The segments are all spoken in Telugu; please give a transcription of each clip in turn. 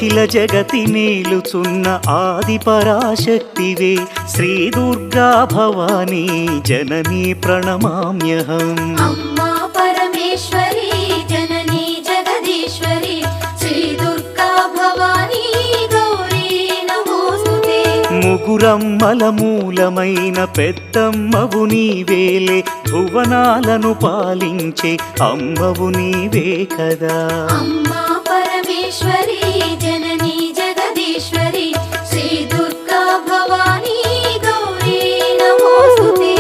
అఖిల జగతి నేలుచున్న ఆది పరాశక్తివే శ్రీ దుర్గా భవానీ జననీ ప్రణమామ్యహం. అమ్మా పరమేశ్వరి జననీ జగదీశ్వరి శ్రీ దుర్గా భవానీ గౌరీ నమోస్తుతే. ముగురమ్మల మూలమైన పెద్దమ్మవు నీవేలే భువనాలను పాలించే అమ్మవు నీవే కదా. అమ్మా పరమేశ్వరి జననీ జగదీశ్వరి శ్రీ దుర్గా భవానీ గౌరీ నమోస్తుతే.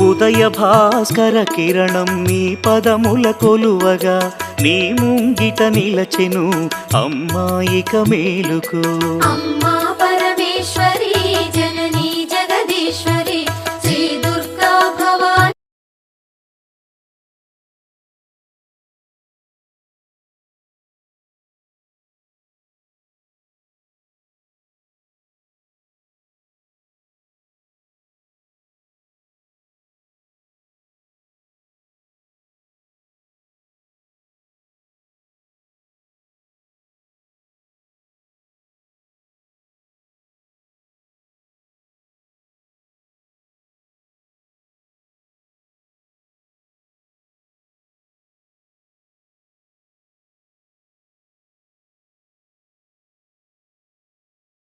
ఉదయ భాస్కర కిరణం నీ పదముల కొలువగా నీ ముంగిట నిలచెను అమ్మాయిక మేలుకు. అమ్మా పరమేశ్వరి